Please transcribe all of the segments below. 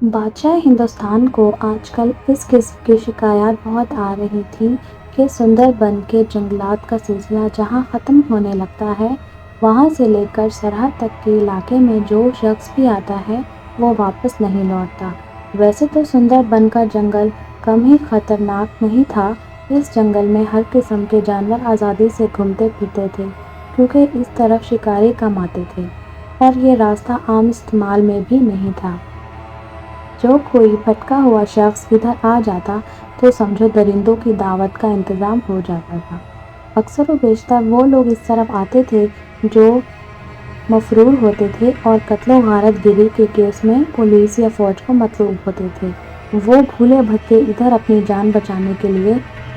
بادشاہ ہندوستان کو آج کل اس قسم کی شکایات بہت آ رہی تھیں کہ سندر بن کے جنگلات کا سلسلہ جہاں ختم ہونے لگتا ہے وہاں سے لے کر سرحد تک کے علاقے میں جو شخص بھی آتا ہے وہ واپس نہیں لوٹتا۔ ویسے تو سندر بن کا جنگل کم ہی خطرناک نہیں تھا، اس جنگل میں ہر قسم کے جانور آزادی سے گھومتے پھرتے تھے کیونکہ اس طرف شکاری کم آتے تھے اور یہ راستہ عام استعمال میں بھی نہیں تھا۔ جو کوئی بھٹکا ہوا شخص ادھر آ جاتا تو سمجھو درندوں کی دعوت کا انتظام ہو جاتا تھا۔ اکثر و بیشتر وہ لوگ اس طرف آتے تھے جو مفرور ہوتے تھے اور قتل و غارت گری کے کیس میں پولیس یا فوج کو مطلوب ہوتے تھے۔ وہ بھولے بھٹکے ادھر اپنی جان بچانے کے لیے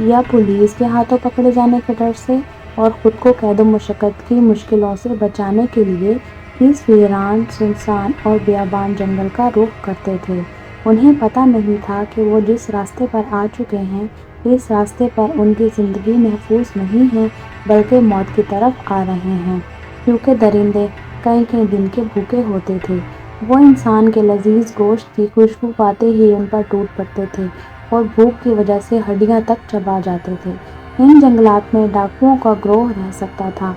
یا پولیس کے ہاتھوں پکڑے جانے کے ڈر سے اور خود کو قید و مشقت کی مشکلوں سے بچانے کے لیے اس ویران، سنسان اور بیابان جنگل کا رخ کرتے تھے۔ انہیں پتہ نہیں تھا کہ وہ جس راستے پر آ چکے ہیں اس راستے پر ان کی زندگی محفوظ نہیں ہے بلکہ موت کی طرف آ رہے ہیں، کیونکہ درندے کئی کئی دن کے بھوکے ہوتے تھے۔ وہ انسان کے لذیذ گوشت کی خوشبو پاتے ہی ان پر ٹوٹ پڑتے تھے اور بھوک کی وجہ سے ہڈیاں تک چبا جاتے تھے۔ ان جنگلات میں ڈاکوؤں کا گروہ رہ سکتا تھا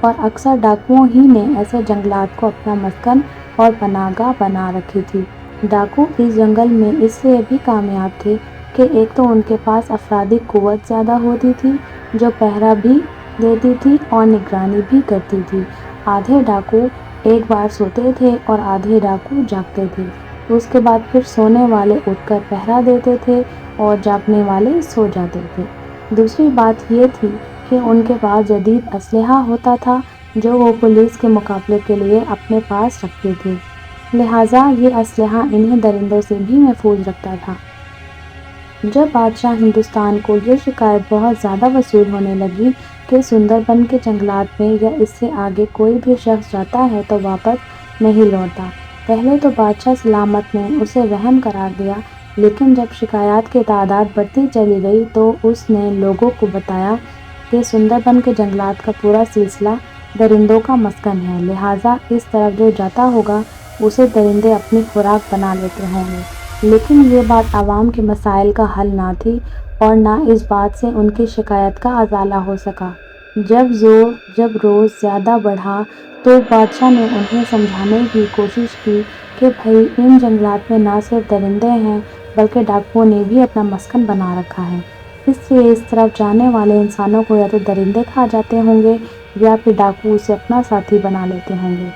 اور اکثر ڈاکوؤں ہی نے ایسے جنگلات کو اپنا مسکن اور پناہ گاہ بنا رکھی تھی۔ ڈاکو اس جنگل میں اس لیے بھی کامیاب تھے کہ ایک تو ان کے پاس افرادی قوت زیادہ ہوتی تھی جو پہرا بھی دیتی تھی اور نگرانی بھی کرتی تھی۔ آدھے ڈاکو ایک بار سوتے تھے اور آدھے ڈاکو جاگتے تھے، اس کے بعد پھر سونے والے اٹھ کر پہرا دیتے تھے اور جاگنے والے سو جاتے تھے۔ دوسری بات یہ تھی کہ ان کے پاس جدید اسلحہ ہوتا تھا جو وہ پولیس کے مقابلے کے لیے اپنے پاس رکھتے تھے، لہٰذا یہ اسلحہ انہیں درندوں سے بھی محفوظ رکھتا تھا۔ جب بادشاہ ہندوستان کو یہ شکایت بہت زیادہ وصول ہونے لگی کہ سندر بن کے جنگلات میں یا اس سے آگے کوئی بھی شخص جاتا ہے تو واپس نہیں لوٹتا، پہلے تو بادشاہ سلامت نے اسے وہم قرار دیا، لیکن جب شکایات کی تعداد بڑھتی چلی گئی تو اس نے لوگوں کو بتایا کہ سندر بن کے جنگلات کا پورا سلسلہ درندوں کا مسکن ہے، لہٰذا اس طرف جو جاتا ہوگا اسے درندے اپنی خوراک بنا لیتے ہوں گے۔ لیکن یہ بات عوام کے مسائل کا حل نہ تھی اور نہ اس بات سے ان کی شکایت کا ازالہ ہو سکا۔ جب روز زیادہ بڑھا تو بادشاہ نے انہیں سمجھانے کی کوشش کی کہ بھئی ان جنگلات میں نہ صرف درندے ہیں بلکہ ڈاکوؤں نے بھی اپنا مسکن بنا رکھا ہے، اس لیے اس طرف جانے والے انسانوں کو یا تو درندے کھا جاتے ہوں گے یا پھر ڈاکو اسے اپنا ساتھی بنا لیتے ہوں گے۔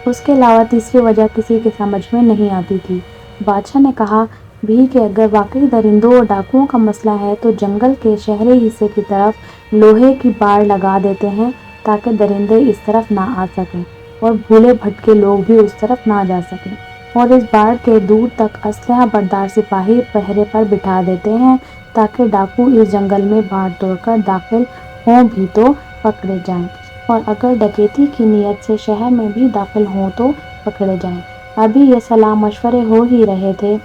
اس کے علاوہ تیسری وجہ کسی کے سمجھ میں نہیں آتی تھی۔ بادشاہ نے کہا بھی کہ اگر واقعی درندوں اور ڈاکوؤں کا مسئلہ ہے تو جنگل کے شہری حصے کی طرف لوہے کی باڑ لگا دیتے ہیں تاکہ درندے اس طرف نہ آ سکیں اور بھولے بھٹکے لوگ بھی اس طرف نہ جا سکیں، اور اس باڑ کے دور تک اسلحہ بردار سپاہی پہرے پر بٹھا دیتے ہیں تاکہ ڈاکو اس جنگل میں باڑ توڑ کر داخل ہوں بھی تو پکڑے جائیں اور اگر ڈکیتی کی نیت سے شہر میں بھی داخل ہوں تو پکڑے جائیں۔ ابھی یہ صلاح مشورے ہو ہی رہے تھے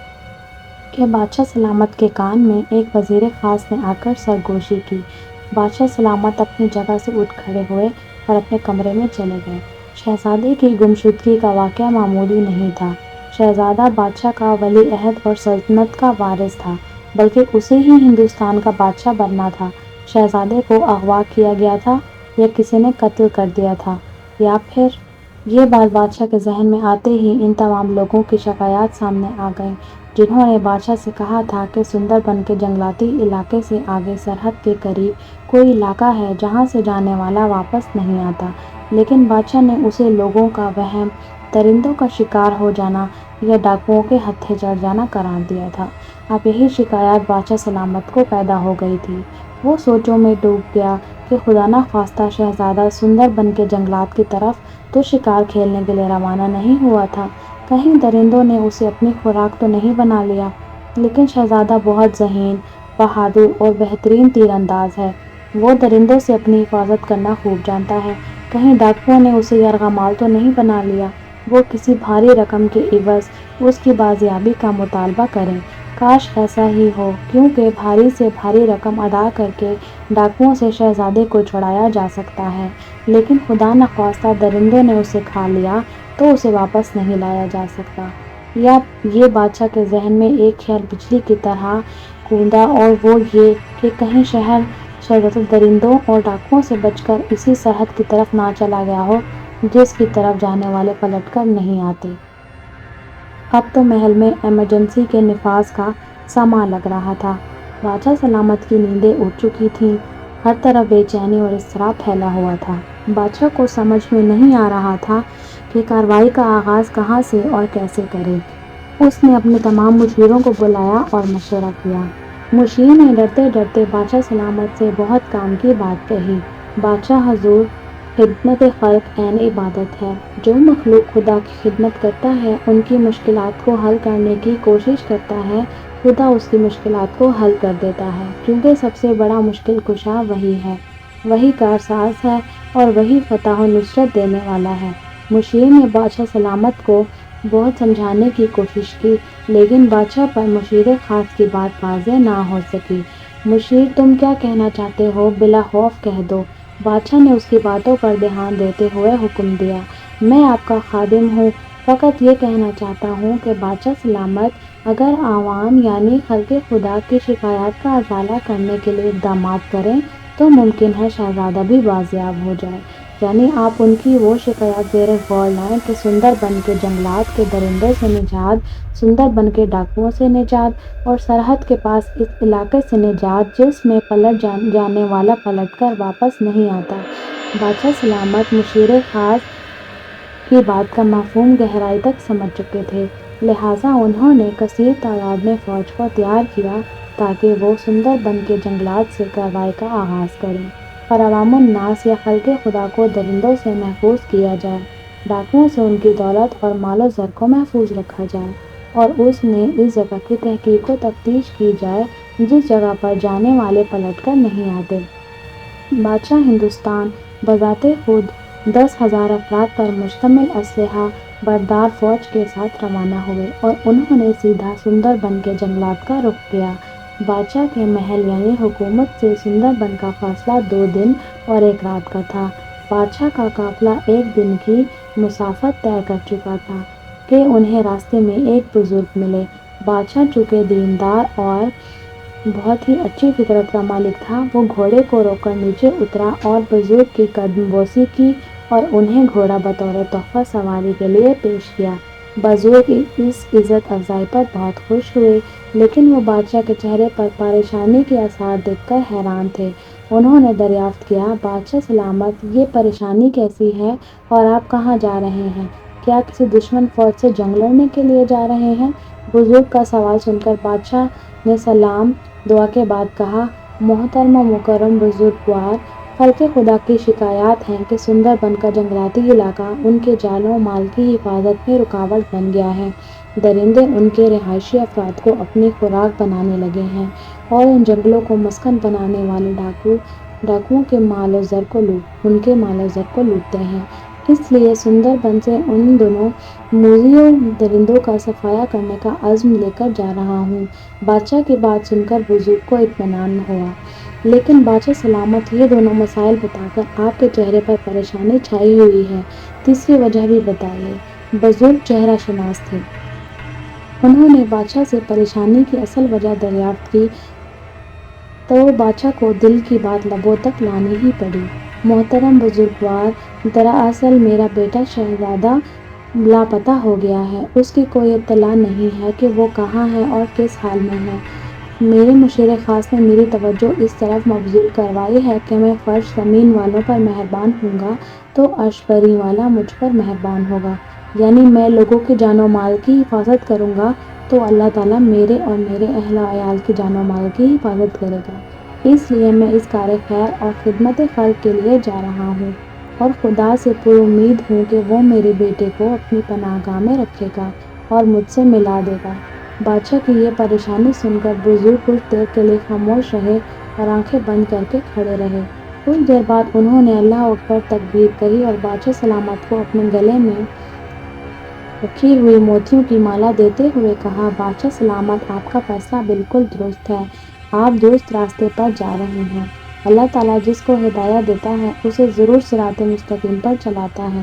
کہ بادشاہ سلامت کے کان میں ایک وزیر خاص نے آ کر سرگوشی کی۔ بادشاہ سلامت اپنی جگہ سے اٹھ کھڑے ہوئے اور اپنے کمرے میں چلے گئے۔ شہزادے کی گمشدگی کا واقعہ معمولی نہیں تھا۔ شہزادہ بادشاہ کا ولی عہد اور سلطنت کا وارث تھا، بلکہ اسے ہی ہندوستان کا بادشاہ بننا تھا۔ شہزادے کو اغوا کیا گیا تھا یا کسی نے قتل کر دیا تھا یا پھر… یہ بات بادشاہ کے ذہن میں آتے ہی ان تمام لوگوں کی شکایات سامنے آ گئیں جنہوں نے بادشاہ سے کہا تھا کہ سندر بن کے جنگلاتی علاقے سے آگے سرحد کے قریب کوئی علاقہ ہے جہاں سے جانے والا واپس نہیں آتا، لیکن بادشاہ نے اسے لوگوں کا وہم، درندوں کا شکار ہو جانا یا ڈاکوؤں کے ہتھے چڑھ جانا قرار دیا تھا۔ اب یہی شکایات بادشاہ سلامت کو پیدا ہو گئی تھی۔ وہ سوچوں میں ڈوب گیا کہ خدا نخواستہ شہزادہ سندر بن کے جنگلات کی طرف تو شکار کھیلنے کے لیے روانہ نہیں ہوا تھا، کہیں درندوں نے اسے اپنی خوراک تو نہیں بنا لیا۔ لیکن شہزادہ بہت ذہین، بہادر اور بہترین تیر انداز ہے، وہ درندوں سے اپنی حفاظت کرنا خوب جانتا ہے، کہیں ڈاکوؤں نے اسے یرغمال تو نہیں بنا لیا، وہ کسی بھاری رقم کے عوض اس کی بازیابی کا مطالبہ کریں۔ کاش ایسا ہی ہو، کیونکہ بھاری سے بھاری رقم ادا کر کے ڈاکوؤں سے شہزادے کو چھڑایا جا سکتا ہے، لیکن خدا نخواستہ درندوں نے اسے کھا لیا تو اسے واپس نہیں لایا جا سکتا۔ یا یہ بادشاہ کے ذہن میں ایک خیال بجلی کی طرح کوندا، اور وہ یہ کہ کہیں شہر شرارتی درندوں اور ڈاکوؤں سے بچ کر اسی سرحد کی طرف نہ چلا گیا ہو جس کی طرف جانے والے پلٹ کر نہیں آتے۔ اب تو محل میں ایمرجنسی کے نفاذ کا سامان لگ رہا تھا۔ بادشاہ سلامت کی نیندیں اٹھ چکی تھیں۔ ہر طرف بے چینی اور اضطراب پھیلا ہوا تھا۔ بادشاہ کو سمجھ میں نہیں آ رہا تھا کہ کارروائی کا آغاز کہاں سے اور کیسے کرے۔ اس نے اپنے تمام مشیروں کو بلایا اور مشورہ کیا۔ مشیر نے ڈرتے ڈرتے بادشاہ سلامت سے بہت کام کی بات کہی۔ بادشاہ حضور، خدمت خلق عین عبادت ہے۔ جو مخلوق خدا کی خدمت کرتا ہے، ان کی مشکلات کو حل کرنے کی کوشش کرتا ہے، خدا اس کی مشکلات کو حل کر دیتا ہے، کیونکہ سب سے بڑا مشکل کشا وہی ہے، وہی کارساز ہے اور وہی فتح و نصرت دینے والا ہے۔ مشیر نے بادشاہ سلامت کو بہت سمجھانے کی کوشش کی، لیکن بادشاہ پر مشیر خاص کی بات واضح نہ ہو سکی۔ مشیر، تم کیا کہنا چاہتے ہو؟ بلا خوف کہہ دو۔ بادشاہ نے اس کی باتوں پر دھیان دیتے ہوئے حکم دیا۔ میں آپ کا خادم ہوں، فقط یہ کہنا چاہتا ہوں کہ بادشاہ سلامت اگر عوام یعنی خلق خدا کی شکایات کا ازالہ کرنے کے لیے اقدامات کریں تو ممکن ہے شہزادہ بھی بازیاب ہو جائے۔ یعنی آپ ان کی وہ شکایات زیر غور لائیں کہ سندر بن کے جنگلات کے درندوں سے نجات، سندر بن کے ڈاکوؤں سے نجات اور سرحد کے پاس اس علاقے سے نجات جس میں پلٹ جانے والا پلٹ کر واپس نہیں آتا۔ بادشاہ سلامت مشیر خاص کی بات کا مفہوم گہرائی تک سمجھ چکے تھے، لہٰذا انہوں نے کثیر تعداد میں فوج کو تیار کیا تاکہ وہ سندر بن کے جنگلات سے کارروائی کا آغاز کریں اور عوام الناس یا خلق خدا کو درندوں سے محفوظ کیا جائے، ڈاکوؤں سے ان کی دولت اور مال و زر کو محفوظ رکھا جائے، اور اس نے اس جگہ کی تحقیق و تفتیش کی جائے جس جگہ پر جانے والے پلٹ کر نہیں آتے۔ بادشاہ ہندوستان بذات خود 10,000 افراد پر مشتمل اسلحہ بردار فوج کے ساتھ روانہ ہوئے اور انہوں نے سیدھا سندر بن کے جنگلات کا رخ کیا۔ بادشاہ کے محل یعنی حکومت سے سندر بن کا فاصلہ 2 دن اور 1 رات کا تھا۔ بادشاہ کا قافلہ 1 دن کی مسافت طے کر چکا تھا کہ انہیں راستے میں ایک بزرگ ملے۔ بادشاہ چونکہ دیندار اور بہت ہی اچھی فطرت کا مالک تھا، وہ گھوڑے کو روک کر نیچے اترا اور بزرگ کی قدم بوسی کی اور انہیں گھوڑا بطور تحفہ سواری کے لیے پیش کیا۔ بزرگ اس عزت افزائی پر بہت خوش ہوئے، لیکن وہ بادشاہ کے چہرے پر پریشانی کے آثار دیکھ کر حیران تھے۔ انہوں نے دریافت کیا، بادشاہ سلامت، یہ پریشانی کیسی ہے اور آپ کہاں جا رہے ہیں؟ کیا کسی دشمن فوج سے جنگ لڑنے کے لیے جا رہے ہیں؟ بزرگ کا سوال سن کر بادشاہ نے سلام دعا کے بعد کہا، محترم و مکرم بزرگوار، خلق خدا کی شکایات ہیں کہ سندر بن کا جنگلاتی علاقہ ان کے جان و مال کی حفاظت میں رکاوٹ بن گیا ہے۔ درندے ان کے رہائشی افراد کو اپنی خوراک بنانے لگے ہیں اور ان جنگلوں کو مسکن بنانے والے ڈاکوؤں کے مال و زر کو لوٹتے ہیں۔ اس لیے سندر بن سے ان دونوں موذیوں درندوں کا صفایا کرنے کا عزم لے کر جا رہا ہوں۔ بادشاہ کی بات سن کر بزرگ کو اطمینان ہوا، لیکن بادشاہ سلامت، یہ دونوں مسائل بتا کر آپ کے چہرے پر پریشانی چھائی ہوئی ہے، تیسری وجہ بھی بتائیے۔ بزرگ چہرہ شناس تھے۔ انہوں نے بادشاہ سے پریشانی کی اصل وجہ دریافت کی تو بادشاہ کو دل کی بات لبوں تک لانی ہی پڑی۔ محترم بزرگوار، دراصل میرا بیٹا شہزادہ لاپتہ ہو گیا ہے۔ اس کی کوئی اطلاع نہیں ہے کہ وہ کہاں ہے اور کس حال میں ہے۔ میرے مشیر خاص نے میری توجہ اس طرف مبذول کروائی ہے کہ میں فرش زمین والوں پر مہربان ہوں گا تو عرش بری والا مجھ پر مہربان ہوگا، یعنی میں لوگوں کی جان و مال کی حفاظت کروں گا تو اللہ تعالیٰ میرے اور میرے اہل و عیال کی جان و مال کی حفاظت کرے گا۔ اس لیے میں اس کار خیر اور خدمت خلق کے لیے جا رہا ہوں اور خدا سے پر امید ہوں کہ وہ میرے بیٹے کو اپنی پناہ گاہ میں رکھے گا اور مجھ سے ملا دے گا۔ بادشاہ کی یہ پریشانی سن کر بزرگ کچھ دیر کے لیے خاموش رہے اور آنکھیں بند کر کے کھڑے رہے۔ کچھ دیر بعد انہوں نے اللہ اکبر تکبیر کہی اور بادشاہ سلامت کو اپنے گلے میں رکھی ہوئی موتیوں کی مالا دیتے ہوئے کہا، بادشاہ سلامت، آپ کا فیصلہ بالکل درست ہے، آپ درست راستے پر جا رہے ہیں۔ اللہ تعالیٰ جس کو ہدایت دیتا ہے اسے ضرور صراط مستقیم پر چلاتا ہے۔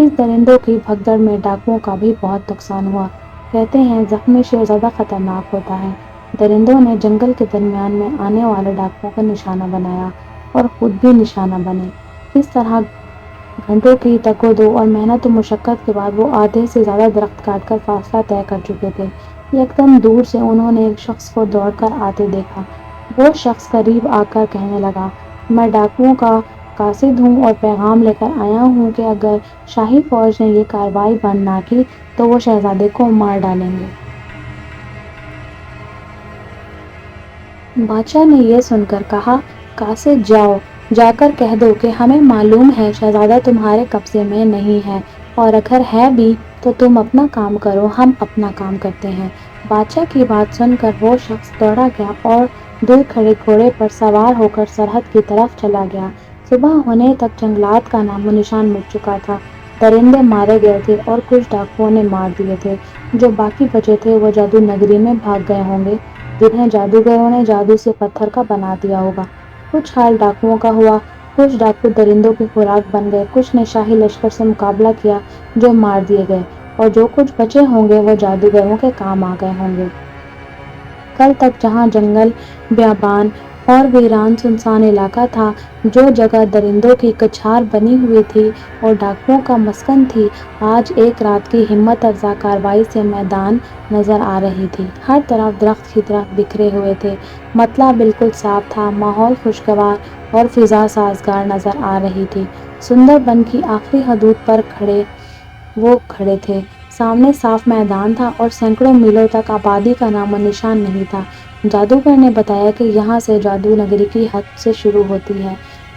اس درندوں کی بھگدڑ میں ڈاکوؤں کا بھی بہت نقصان ہوا۔ کہتے ہیں زخمی شیر زیادہ خطرناک ہوتا ہے۔ درندوں نے جنگل کے درمیان میں آنے والے ڈاکوؤں کا نشانہ بنایا اور خود بھی نشانہ بنے۔ اس طرح گھنٹوں کی تگ و دو اور محنت و مشقت کے بعد وہ آدھے سے زیادہ درخت کاٹ کر فاصلہ طے کر چکے تھے۔ یکدم دور سے انہوں نے ایک شخص کو دوڑ کر آتے دیکھا۔ وہ شخص قریب آ کر کہنے لگا، میں ڈاکوؤں کا قاصد ہوں اور پیغام لے کر آیا ہوں کہ اگر شاہی فوج نے یہ کارروائی بند نہ کی تو وہ شہزادے کو مار ڈالیں گے۔ بادشاہ نے یہ سن کر کہا، قاصد جاؤ، جا کر کہہ دو کہ ہمیں معلوم ہے شہزادہ تمہارے قبضے میں نہیں ہے، اور اگر ہے بھی تو تم اپنا کام کرو، ہم اپنا کام کرتے ہیں۔ بادشاہ کی بات سن کر وہ شخص دوڑا گیا اور دور کھڑے گھوڑے پر سوار ہو کر سرحد کی طرف چلا گیا۔ صبح ہونے تک جنگلات کا نام و نشان مٹ چکا تھا۔ درندے مارے گئے تھے اور کچھ ڈاکوؤں نے مار دیے تھے۔ جو باقی بچے تھے وہ جادو نگری میں بھاگ گئے ہوں گے، جنہیں جادوگروں نے جادو سے پتھر کا بنا دیا ہوگا۔ کچھ حال ڈاکوؤں کا ہوا، کچھ ڈاکو درندوں کی خوراک بن گئے، کچھ نے شاہی لشکر سے مقابلہ کیا جو مار دیے گئے، اور جو کچھ بچے ہوں گے وہ جادوگروں کے کام آ گئے ہوں گے۔ کل تک جہاں جنگل، بیابان اور ویران سنسان علاقہ تھا، جو جگہ درندوں کی کچھار بنی ہوئی تھی اور ڈاکوؤں کا مسکن تھی، آج ایک رات کی ہمت افزا کارروائی سے میدان نظر آ رہی تھی۔ ہر طرف درخت ہی درخت بکھرے ہوئے تھے، مطلع بالکل صاف تھا، ماحول خوشگوار اور فضا سازگار نظر آ رہی تھی۔ سندر بن کی آخری حدود پر وہ کھڑے تھے۔ سامنے صاف میدان تھا اور سینکڑوں میلوں تک آبادی کا نام و نشان نہیں تھا۔ جادوگر نے بتایا کہ یہاں سے جادو نگری کی حد سے شروع ہوتی ہے،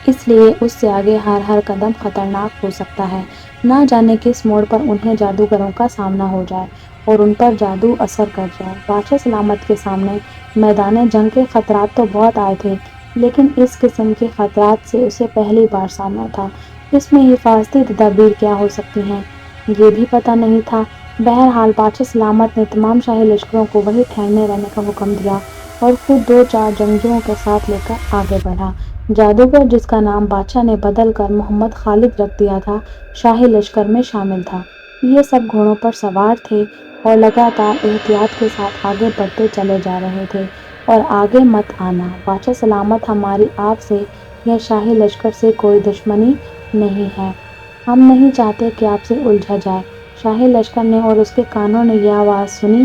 اس لیے اس سے آگے ہر قدم خطرناک ہو سکتا ہے۔ نہ جانے کس موڑ پر انہیں جادوگروں کا سامنا ہو جائے اور ان پر جادو اثر کر جائے۔ بادشاہ سلامت کے سامنے میدان جنگ کے خطرات تو بہت آئے تھے، لیکن اس قسم کے خطرات سے اسے پہلی بار سامنا تھا۔ اس میں حفاظتی تدابیر کیا ہو سکتی ہیں، یہ بھی پتہ نہیں تھا۔ بہرحال بادشاہ سلامت نے تمام شاہی لشکروں کو وہیں ٹھہرنے رہنے کا حکم دیا اور خود 2-4 جنگجوؤں کے ساتھ لے کر آگے بڑھا۔ جادوگر، جس کا نام بادشاہ نے بدل کر محمد خالد رکھ دیا تھا، شاہی لشکر میں شامل تھا۔ یہ سب گھوڑوں پر سوار تھے اور لگاتار احتیاط کے ساتھ آگے بڑھتے چلے جا رہے تھے۔ اور آگے مت آنا، بادشاہ سلامت، ہماری آپ سے یا شاہی لشکر سے کوئی دشمنی نہیں ہے، ہم نہیں چاہتے کہ آپ سے الجھا جائے۔ شاہی لشکر نے اور اس کے کانوں نے یہ آواز سنی،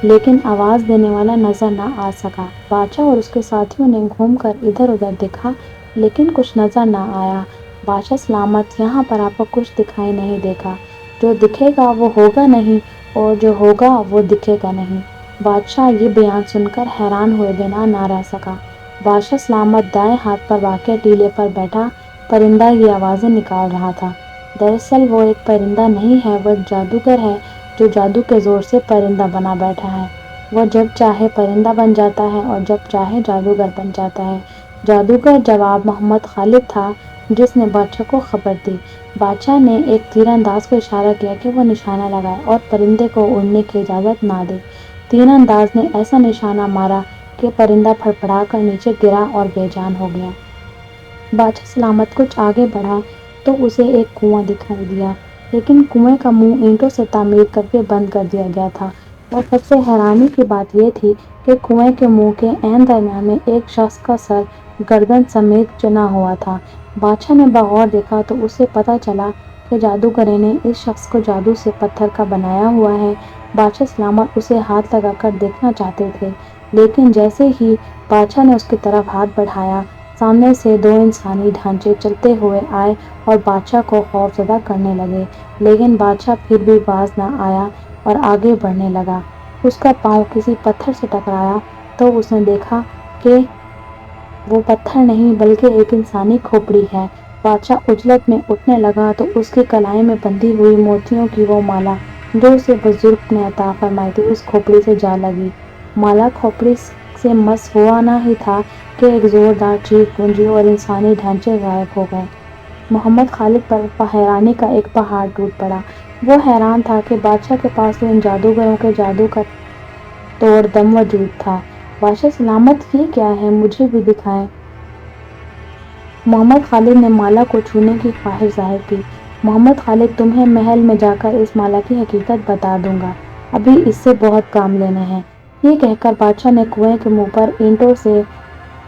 لیکن آواز دینے والا نظر نہ آ سکا۔ بادشاہ اور اس کے ساتھیوں نے گھوم کر ادھر ادھر دیکھا، لیکن کچھ نظر نہ آیا۔ بادشاہ سلامت، یہاں پر آپ کو کچھ دکھائی نہیں دے گا، جو دکھے گا وہ ہوگا نہیں، اور جو ہوگا وہ دکھے گا نہیں۔ بادشاہ یہ بیان سن کر حیران ہوئے بنا نہ رہ سکا۔ بادشاہ سلامت دائیں ہاتھ پر واقع ٹیلے پر بیٹھا پرندہ یہ آوازیں نکال رہا تھا۔ دراصل وہ ایک پرندہ نہیں ہے، وہ ایک جادوگر ہے جو جادو کے زور سے پرندہ بنا بیٹھا ہے۔ وہ جب چاہے پرندہ بن جاتا ہے اور جب چاہے جادوگر بن جاتا ہے۔ جادوگر جواب محمد خالد تھا، جس نے بادشاہ کو خبر دی۔ بادشاہ نے ایک تیر انداز کو اشارہ کیا کہ وہ نشانہ لگائے اور پرندے کو اڑنے کی اجازت نہ دے۔ تیر انداز نے ایسا نشانہ مارا کہ پرندہ پھڑپڑا کر نیچے گرا اور بے جان ہو گیا۔ بادشاہ سلامت کچھ آگے بڑھا تو اسے ایک کنواں دکھائی دیا، لیکن کنویں کا منہ اینٹوں سے تعمیر کر کے بند کر دیا گیا تھا، اور سب سے حیرانی کی بات یہ تھی کہ کنویں کے منہ کے عین درمیان میں ایک شخص کا سر گردن سمیت چنا ہوا تھا۔ بادشاہ نے بغور دیکھا تو اسے پتہ چلا کہ جادوگروں نے اس شخص کو جادو سے پتھر کا بنایا ہوا ہے۔ بادشاہ سلامت اسے ہاتھ لگا کر دیکھنا چاہتے تھے، لیکن جیسے ہی بادشاہ نے اس کی طرف ہاتھ بڑھایا، سامنے سے 2 انسانی ڈھانچے چلتے ہوئے آئے اور بادشاہ کو خوف زدہ کرنے لگے۔ لیکن بادشاہ پھر بھی باز نہ آیا اور آگے بڑھنے لگا۔ اس کا پاؤں کسی پتھر سے ٹکرایا تو اس نے دیکھا کہ وہ پتھر نہیں بلکہ ایک انسانی کھوپڑی ہے۔ بادشاہ عجلت میں اٹھنے لگا تو اس کی کلائی میں بندھی ہوئی موتیوں کی وہ مالا جو اسے بزرگ نے عطا فرمائی تھی، اس کھوپڑی سے جا لگی۔ مالا کھوپڑی سے مس ہوا نہ ہی تھا کہ ایک زوردار چیخ گونجی اور انسانی ڈھانچے غائب ہو گئے۔ محمد خالد پر حیرانی کا ایک پہاڑ ٹوٹ پڑا۔ وہ حیران تھا کہ بادشاہ کے پاس تو ان جادوگروں کے جادو کا توڑ دم وجود تھا۔ بادشاہ سلامت، یہ کیا ہے، مجھے بھی دکھائیں۔ محمد خالد نے مالا کو چھونے کی خواہش ظاہر کی، محمد خالد تمہیں محل میں جا کر اس مالا کی حقیقت بتا دوں گا، ابھی اس سے بہت کام لینے ہیں۔ یہ کہہ کر بادشاہ نے کنویں کے منہ پر اینٹوں سے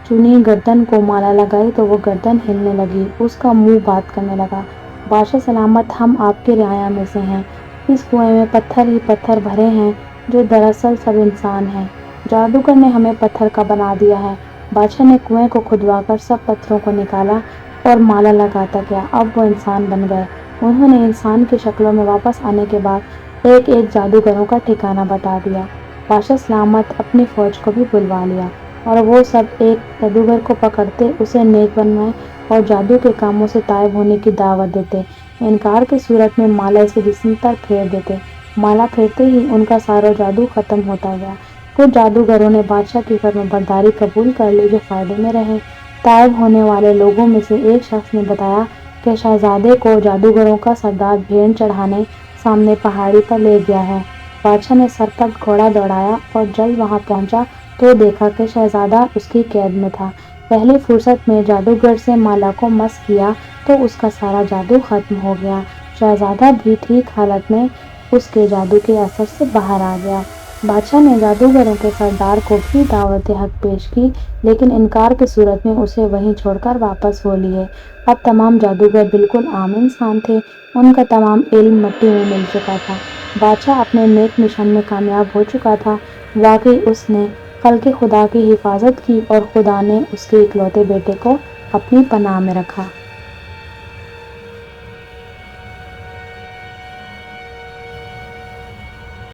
چنی گردن کو مالا لگائی تو وہ گردن ہلنے لگی، اس کا منہ بات کرنے لگا۔ بادشاہ سلامت، ہم آپ کے رعایا میں سے ہیں، اس کنویں میں پتھر ہی پتھر بھرے ہیں جو دراصل سب انسان ہیں، جادوگر نے ہمیں پتھر کا بنا دیا ہے۔ بادشاہ نے کنویں کو کھدوا کر سب پتھروں کو نکالا اور مالا لگاتا گیا، اب وہ انسان بن گئے۔ انہوں نے انسان کی شکلوں میں واپس آنے کے بعد ایک ایک جادوگروں کا ٹھکانہ بتا دیا۔ بادشاہ سلامت اپنی فوج کو بھی بلوا لیا اور وہ سب ایک جادوگر کو پکڑتے، اسے نیک بنائے اور جادو کے کاموں سے تائب ہونے کی دعوت دیتے، انکار کی صورت میں مالا اس کے جسم پر پھیر دیتے۔ مالا پھیرتے ہی ان کا سارا جادو ختم ہوتا گیا۔ کچھ جادوگروں نے بادشاہ کی فرمانبرداری قبول کر لی جو فائدے میں رہے۔ تائب ہونے والے لوگوں میں سے ایک شخص نے بتایا کہ شہزادے کو جادوگروں کا سردار بھیڑ چڑھانے سامنے پہاڑی پر لے گیا ہے۔ بادشاہ نے سر پر گھوڑا دوڑایا اور جلد وہاں پہنچا تو دیکھا کہ شہزادہ اس کی قید میں تھا۔ پہلی فرصت میں جادوگر سے مالا کو مس کیا تو اس کا سارا جادو ختم ہو گیا۔ شہزادہ بھی ٹھیک حالت میں اس کے جادو کے اثر سے باہر آ گیا۔ بادشاہ نے جادوگروں کے سردار کو بھی دعوت حق پیش کی لیکن انکار کی صورت میں اسے وہیں چھوڑ کر واپس ہو لیے۔ اب تمام جادوگر بالکل عام انسان تھے، ان کا تمام علم مٹی میں مل چکا تھا۔ بادشاہ اپنے نیک مشن میں کامیاب ہو چکا تھا۔ واقعی اس نے خلق خدا کی حفاظت کی اور خدا نے اس کے اکلوتے بیٹے کو اپنی پناہ میں رکھا۔